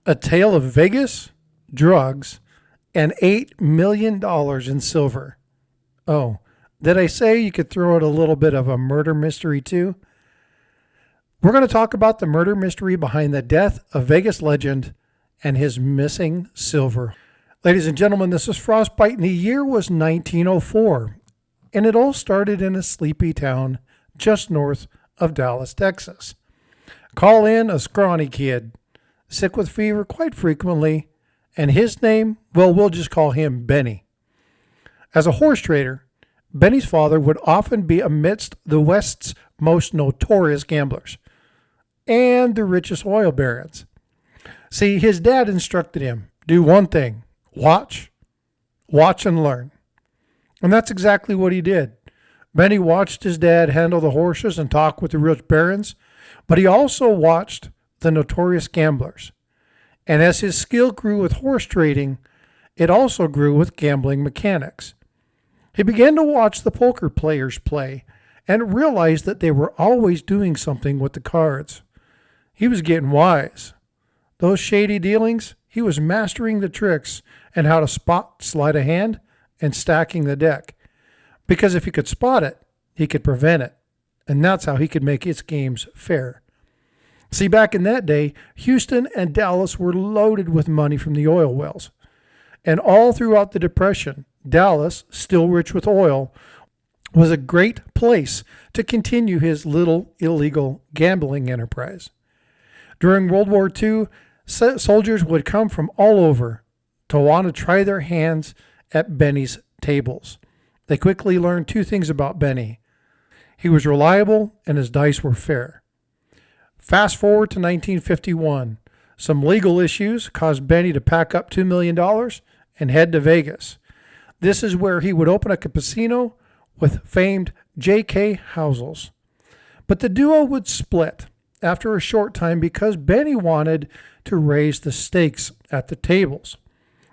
A tale of Vegas, drugs, and $8 million in silver. Oh, did I say you could throw out a little bit of a murder mystery too? We're going to talk about the murder mystery behind the death of Vegas legend and his missing silver. Ladies and gentlemen, this is Frostbyte, and the year was 1904, and it all started in a sleepy town just north of Dallas, Texas. Call in a scrawny kid, sick with fever quite frequently, and his name, well, we'll just call him Benny. As a horse trader, Benny's father would often be amidst the West's most notorious gamblers and the richest oil barons. See, his dad instructed him, do one thing, watch and learn. And that's exactly what he did. Benny watched his dad handle the horses and talk with the rich barons, but he also watched the notorious gamblers. And as his skill grew with horse trading, it also grew with gambling mechanics. He began to watch the poker players play and realized that they were always doing something with the cards. He was getting wise. Those shady dealings, he was mastering the tricks and how to spot sleight of hand and stacking the deck. Because if he could spot it, he could prevent it. And that's how he could make his games fair. See, back in that day, Houston and Dallas were loaded with money from the oil wells. And all throughout the Depression, Dallas, still rich with oil, was a great place to continue his little illegal gambling enterprise. During World War II, soldiers would come from all over to want to try their hands at Benny's tables. They quickly learned two things about Benny. He was reliable and his dice were fair. Fast forward to 1951. Some legal issues caused Benny to pack up $2 million and head to Vegas. This is where he would open a casino with famed J.K. Housels. But the duo would split after a short time because Benny wanted to raise the stakes at the tables.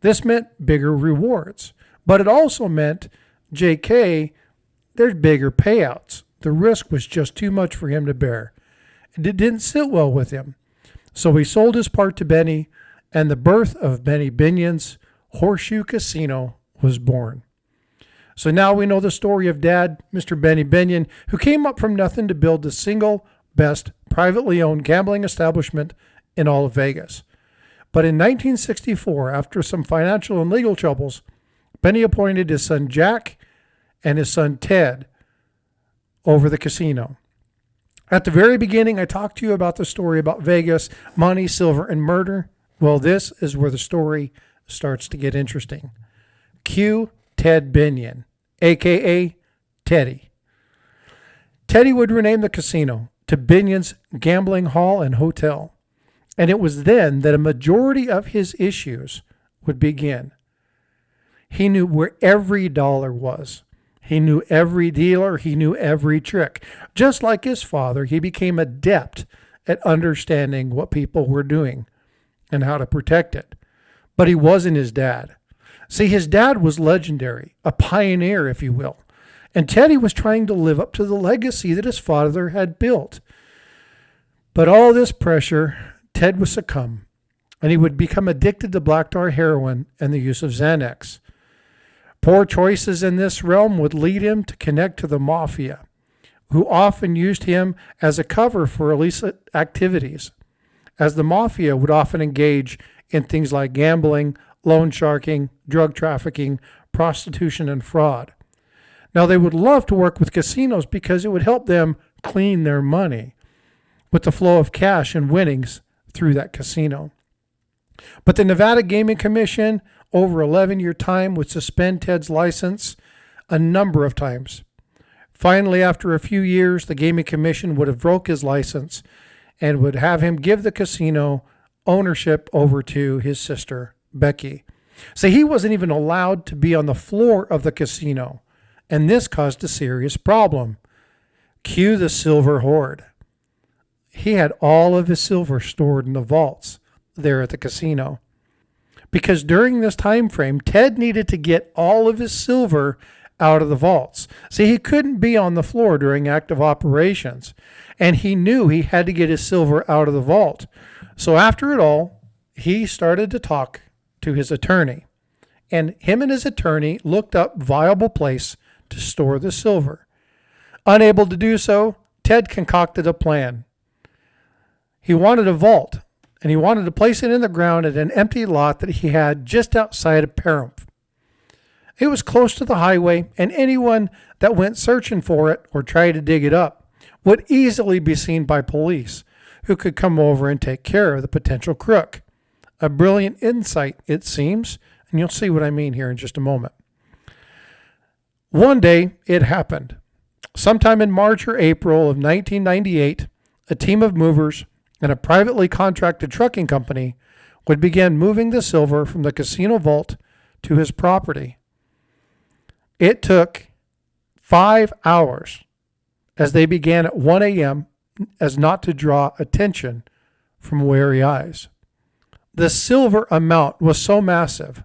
This meant bigger rewards, but it also meant J.K., there's bigger payouts. The risk was just too much for him to bear. It didn't sit well with him. So he sold his part to Benny, and the birth of Benny Binion's Horseshoe Casino was born. So now we know the story of Dad, Mr. Benny Binion, who came up from nothing to build the single best privately owned gambling establishment in all of Vegas. But in 1964, after some financial and legal troubles, Benny appointed his son Jack and his son Ted over the casino. At the very beginning, I talked to you about the story about Vegas, money, silver, and murder. Well, this is where the story starts to get interesting. Cue Ted Binion, a.k.a. Teddy. Teddy would rename the casino to Binion's Gambling Hall and Hotel. And it was then that a majority of his issues would begin. He knew where every dollar was. He knew every dealer. He knew every trick. Just like his father, he became adept at understanding what people were doing and how to protect it. But he wasn't his dad. See, his dad was legendary, a pioneer, if you will. And Teddy was trying to live up to the legacy that his father had built. But all this pressure, Ted would succumb, and he would become addicted to black tar heroin and the use of Xanax. Poor choices in this realm would lead him to connect to the mafia, who often used him as a cover for illicit activities, as the mafia would often engage in things like gambling, loan sharking, drug trafficking, prostitution, and fraud. Now, they would love to work with casinos because it would help them clean their money with the flow of cash and winnings through that casino. But the Nevada Gaming Commission, over 11-year time, would suspend Ted's license a number of times. Finally, after a few years, the Gaming Commission would have broke his license and would have him give the casino ownership over to his sister, Becky. So he wasn't even allowed to be on the floor of the casino, and this caused a serious problem. Cue the silver hoard. He had all of his silver stored in the vaults there at the casino. Because during this time frame, Ted needed to get all of his silver out of the vaults. See, he couldn't be on the floor during active operations, and he knew he had to get his silver out of the vault. So after it all, he started to talk to his attorney, and him and his attorney looked up viable place to store the silver. Unable to do so, Ted concocted a plan. He wanted a vault, and he wanted to place it in the ground at an empty lot that he had just outside of Pahrump. It was close to the highway, and anyone that went searching for it or tried to dig it up would easily be seen by police, who could come over and take care of the potential crook. A brilliant insight, it seems, and you'll see what I mean here in just a moment. One day, it happened. Sometime in March or April of 1998, a team of movers and a privately contracted trucking company would begin moving the silver from the casino vault to his property. It took 5 hours, as they began at 1 a.m., as not to draw attention from wary eyes. The silver amount was so massive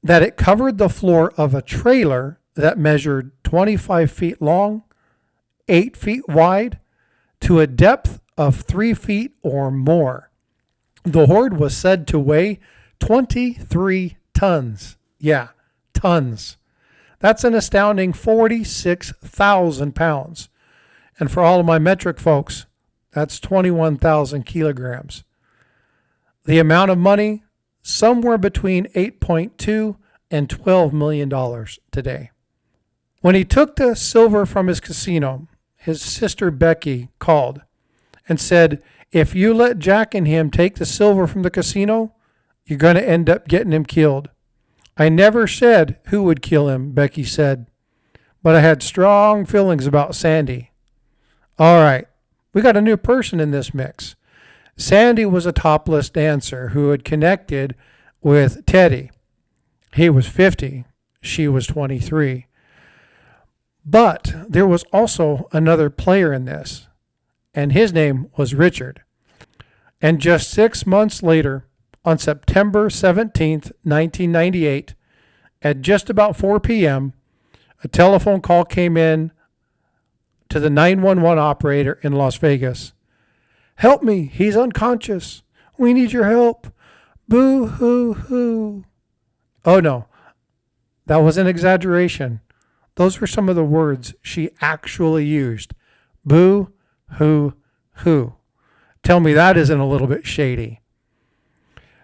that it covered the floor of a trailer that measured 25 feet long, 8 feet wide, to a depth of 3 feet or more. The hoard was said to weigh 23 tons. Yeah, tons. That's an astounding 46,000 pounds. And for all of my metric folks, that's 21,000 kilograms. The amount of money, somewhere between $8.2 and $12 million today. When he took the silver from his casino, his sister Becky called and said, "If you let Jack and him take the silver from the casino, you're going to end up getting him killed." "I never said who would kill him," Becky said, "but I had strong feelings about Sandy." All right, we got a new person in this mix. Sandy was a topless dancer who had connected with Teddy. He was 50, she was 23. But there was also another player in this, and his name was Richard. And just 6 months later, on September 17th, 1998, at just about 4 p.m., a telephone call came in to the 911 operator in Las Vegas. "Help me, he's unconscious. We need your help. Boo hoo hoo." Oh no, that was an exaggeration. Those were some of the words she actually used. Boo hoo hoo. Tell me that isn't a little bit shady.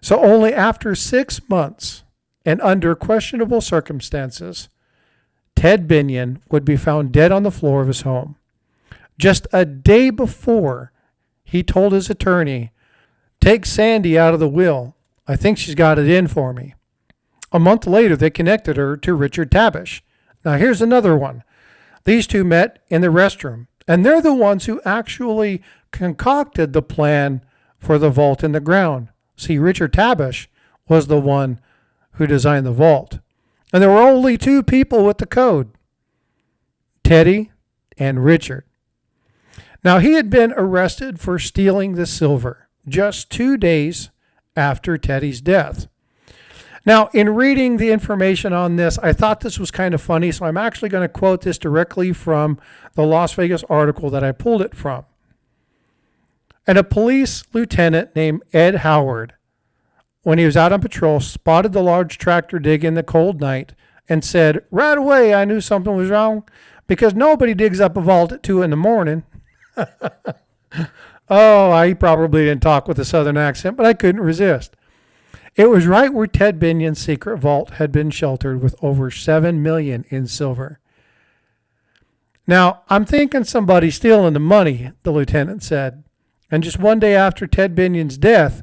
So only after 6 months and under questionable circumstances, Ted Binion would be found dead on the floor of his home. Just a day before, he told his attorney, "Take Sandy out of the will. I think she's got it in for me." A month later, they connected her to Richard Tabish. Now here's another one. These two met in the restroom, and they're the ones who actually concocted the plan for the vault in the ground. See, Richard Tabish was the one who designed the vault. And there were only 2 people with the code, Teddy and Richard. Now, he had been arrested for stealing the silver just 2 days after Teddy's death. Now, in reading the information on this, I thought this was kind of funny, so I'm actually going to quote this directly from the Las Vegas article that I pulled it from. And a police lieutenant named Ed Howard, when he was out on patrol, spotted the large tractor dig in the cold night and said, "Right away I knew something was wrong, because nobody digs up a vault at 2 in the morning." Oh, I probably didn't talk with a southern accent, but I couldn't resist. It was right where Ted Binion's secret vault had been sheltered with over $7 million in silver. Now, I'm thinking somebody's stealing the money, the lieutenant said. And just one day after Ted Binion's death,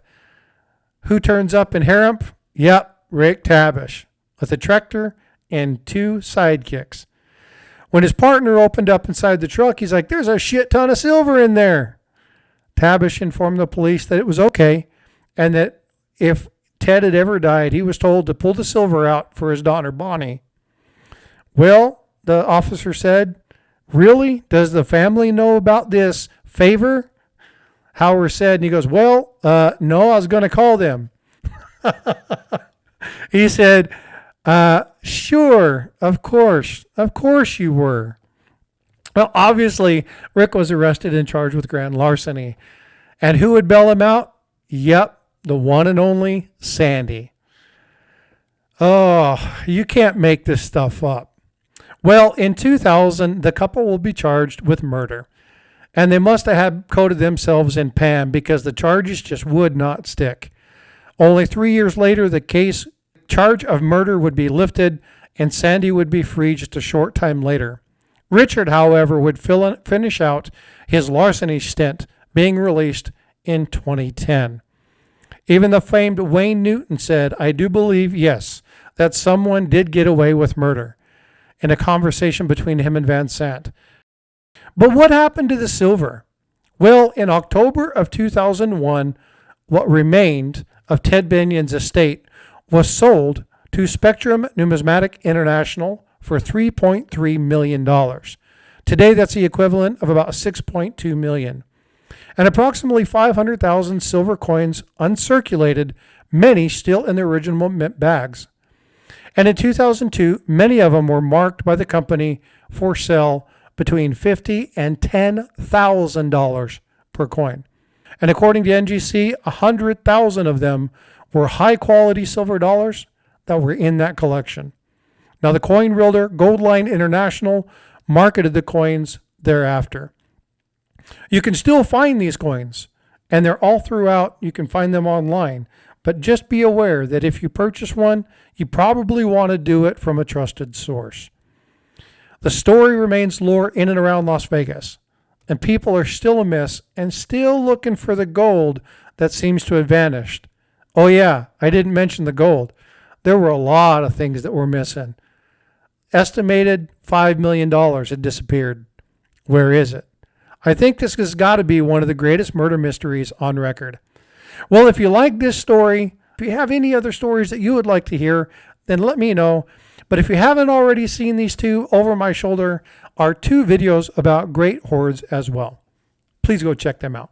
who turns up in Pahrump? Yep, Rick Tabish, with a tractor and 2 sidekicks. When his partner opened up inside the truck, he's like, "There's a shit ton of silver in there." Tabish informed the police that it was okay, and that if Ted had ever died, he was told to pull the silver out for his daughter, Bonnie. "Well," the officer said, "really? Does the family know about this favor?" Howard said, and he goes, "Well, no, I was going to call them." He said, "Sure, of course you were." Well, obviously, Rick was arrested and charged with grand larceny. And who would bail him out? Yep, the one and only Sandy. Oh, you can't make this stuff up. Well, in 2000, the couple will be charged with murder. And they must have had coated themselves in Pam because the charges just would not stick. Only 3 years later, the charge of murder would be lifted and Sandy would be free just a short time later. Richard, however, would finish out his larceny stint, being released in 2010. Even the famed Wayne Newton said, "I do believe, yes, that someone did get away with murder," in a conversation between him and Van Sant. But what happened to the silver? Well, in October of 2001, what remained of Ted Binion's estate was sold to Spectrum Numismatic International for $3.3 million. Today, that's the equivalent of about $6.2 million. And approximately 500,000 silver coins uncirculated, many still in the original mint bags. And in 2002, many of them were marked by the company for sale between $50,000 and $10,000 per coin. And according to NGC, 100,000 of them were high-quality silver dollars that were in that collection. Now, the coin builder Goldline International marketed the coins thereafter. You can still find these coins, and they're all throughout. You can find them online. But just be aware that if you purchase one, you probably want to do it from a trusted source. The story remains lore in and around Las Vegas, and people are still amiss and still looking for the gold that seems to have vanished. Oh yeah, I didn't mention the gold. There were a lot of things that were missing. Estimated $5 million had disappeared. Where is it? I think this has got to be one of the greatest murder mysteries on record. Well, if you like this story, if you have any other stories that you would like to hear, then let me know. But if you haven't already seen these two, over my shoulder are 2 videos about great hoards as well. Please go check them out.